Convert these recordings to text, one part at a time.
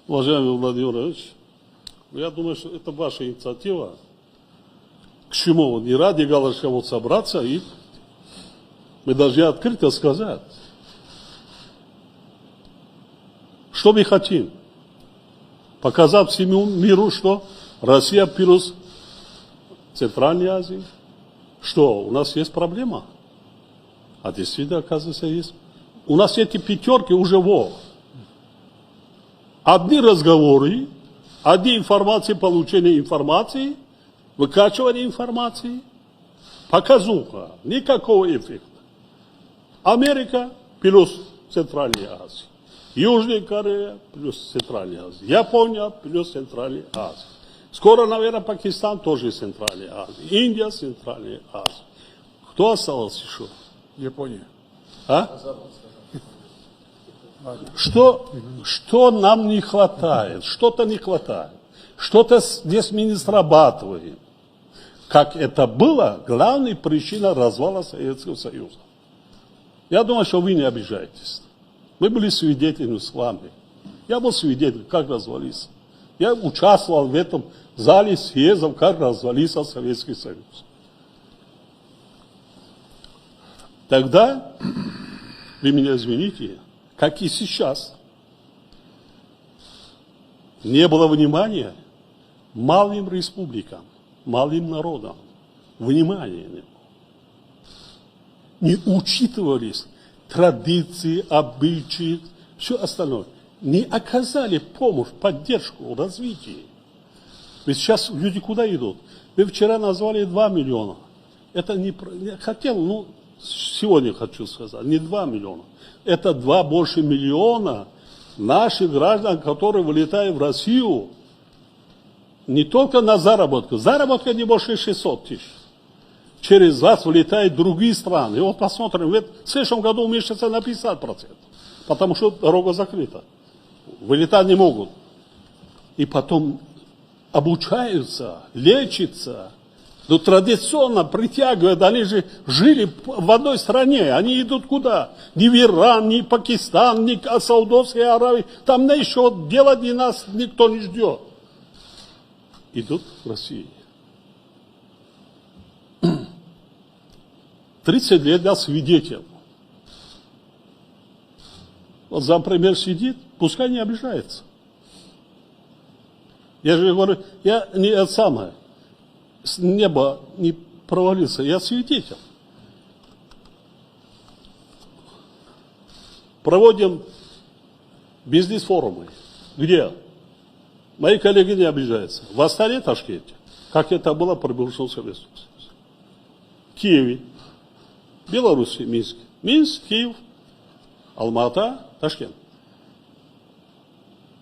Уважаемый Владимир Владимирович, я думаю, что это ваша инициатива. К чему? Не ради галочки вот собраться, и мы должны открыто сказать, что мы хотим. Показать всему миру, что Россия плюс Центральной Азии. Что, у нас есть проблема? А действительно, оказывается, есть. У нас эти пятерки уже одни разговоры, одни информации, получение информации, выкачивание информации, показуха, никакого эффекта. Америка плюс Центральная Азия, Южная Корея плюс Центральная Азия, Япония плюс Центральная Азия. Скоро, наверное, Пакистан тоже Центральная Азия, Индия Центральная Азия. Кто остался еще? Япония. А? Что нам не хватает? Что-то не хватает. Что-то здесь мы не срабатываем. Как это было, главная причина развала Советского Союза. Я думаю, что вы не обижаетесь. Мы были свидетелями с вами. Я был свидетелем, как развалился. Я участвовал в этом зале съездов, как развалился Советский Союз. Тогда, вы меня извините, как и сейчас, не было внимания малым республикам, малым народам. Внимания не было. Не учитывались традиции, обычаи, все остальное. Не оказали помощь, поддержку, развитие. Ведь сейчас люди куда идут? Вы вчера назвали 2 миллиона. Это не... Я хотел, сегодня хочу сказать, не 2 миллиона. Это 2 больше миллиона наших граждан, которые вылетают в Россию не только на заработку. Заработка не больше 600 тысяч. Через вас вылетают другие страны. И вот посмотрим, в следующем году уменьшится на 50%. Потому что дорога закрыта. Вылетать не могут. И потом обучаются, лечатся. Но традиционно притягивают, они же жили в одной стране, они идут куда? Ни в Иран, ни в Пакистан, ни в Саудовской Аравии, там еще делать нас никто не ждет. Идут в Россию. 30 лет я свидетель. Вот зампремьер сидит, пускай не обижается. Я же говорю, я не это самое. С неба не провалился, я свидетель. Проводим бизнес-форумы. Где? Мои коллеги не обижаются. В Астане, Ташкенте, как это было при бывшем Советском Союзе. В Киеве, Беларуси, Минск. Минск, Киев, Алмата, Ташкент.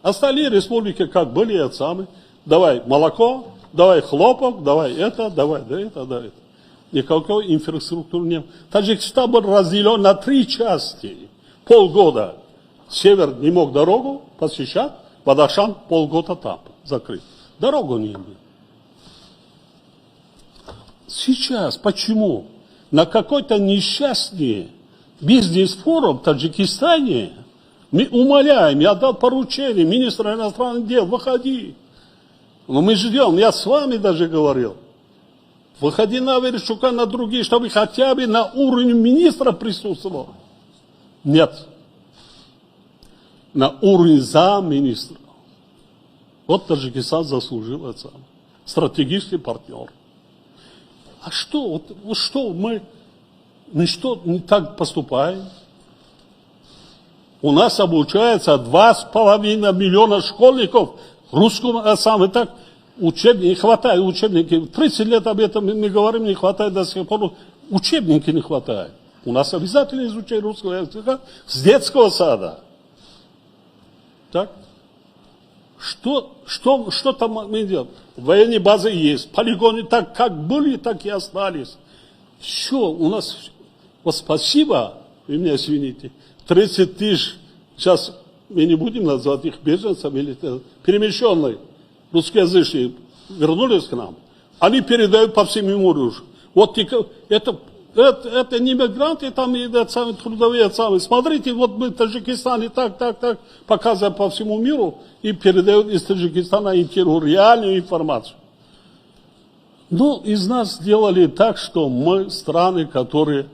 Остальные республики как были, это самое. Давай молоко, давай хлопок, давай это, давай это. Никакой инфраструктуры нет. Таджикистан был разделен на 3 части. Полгода север не мог дорогу посещать, Бадахшан полгода там закрыт. Дорогу не имел. Сейчас почему? На какой-то несчастный бизнес-форум в Таджикистане мы умоляем, я дал поручение министра иностранных дел, выходи. Но мы ждем, я с вами даже говорил. Выходи на Верещука, на другие, чтобы хотя бы на уровне министра присутствовал. Нет. На уровне замминистра. Вот Таджикистан заслужил это. Стратегический партнер. А что? Вот что мы что не так поступаем? У нас обучается 2,5 миллиона школьников русскому, и так учебники, не хватает учебников. 30 лет об этом мы говорим, не хватает до сих пор. Учебники не хватает. У нас обязательно изучение русского языка с детского сада. Так? Что там мы делаем? Военные базы есть, полигоны так как были, так и остались. Все, у нас, вот спасибо, вы меня извините, 30 тысяч, сейчас мы не будем назвать их беженцами, или перемещенные русскоязычные вернулись к нам, они передают по всему морю. Вот это это не мигранты, там и трудовые самые. Смотрите, вот мы в Таджикистане так, показываем по всему миру и передают из Таджикистана реальную информацию. Ну, из нас сделали так, что мы страны, которые,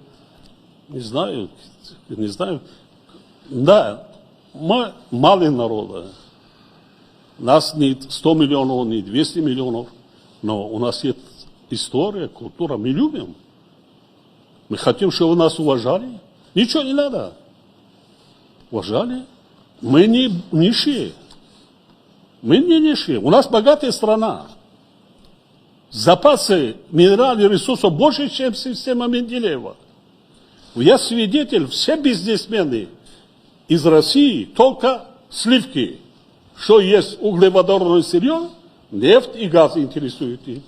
не знаю, да, мы малый народ. Нас не 100 миллионов, не 200 миллионов, но у нас есть история, культура, мы любим. Мы хотим, чтобы нас уважали. Ничего не надо. Уважали. Мы не нищие. Мы не нищие. У нас богатая страна. Запасы минеральных ресурсов больше, чем система Менделеева. Я свидетель, все бизнесмены из России только сливки. Что есть углеводородное сырье, нефть и газ интересуют их.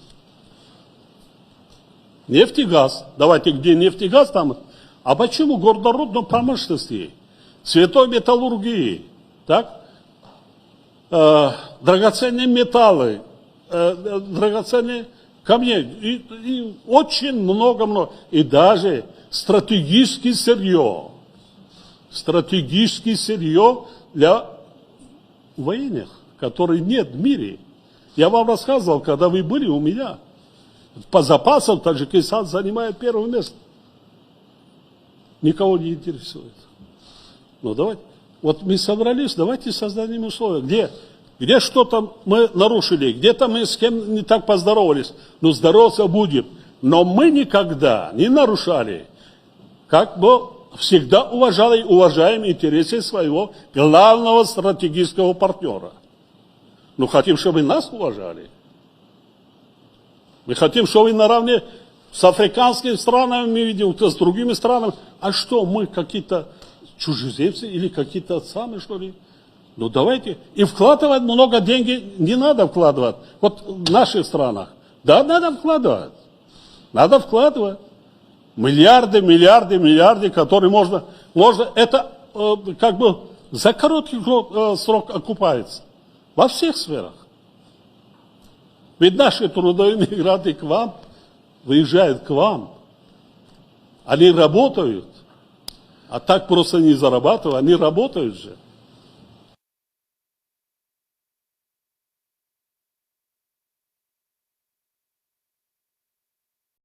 Нефть и газ. Давайте, где нефть и газ там. А почему горнорудной промышленности, цветной металлургии, так? Драгоценные металлы, драгоценные камни, и очень много. И даже стратегическое сырье для военных, которых нет в мире. Я вам рассказывал, когда вы были у меня. По запасам Таджикистан занимает первое место. Никого не интересует. Ну давайте. Вот мы собрались, давайте создадим условия. Где что-то мы нарушили, где-то мы с кем не так поздоровались. Ну здороваться будем. Но мы никогда не нарушали. Как бы всегда уважаем интересы своего главного стратегического партнера. Ну хотим, чтобы нас уважали. Мы хотим, чтобы наравне с африканскими странами, мы видим, с другими странами. А что, мы какие-то чужеземцы или какие-то самые, что ли? Ну давайте. И вкладывать много денег не надо вкладывать. Вот в наших странах. Да, надо вкладывать. Надо вкладывать. Миллиарды, которые можно это как бы за короткий срок окупается. Во всех сферах. Ведь наши трудовые мигранты к вам, выезжают к вам. Они работают. А так просто не зарабатывают, они работают же.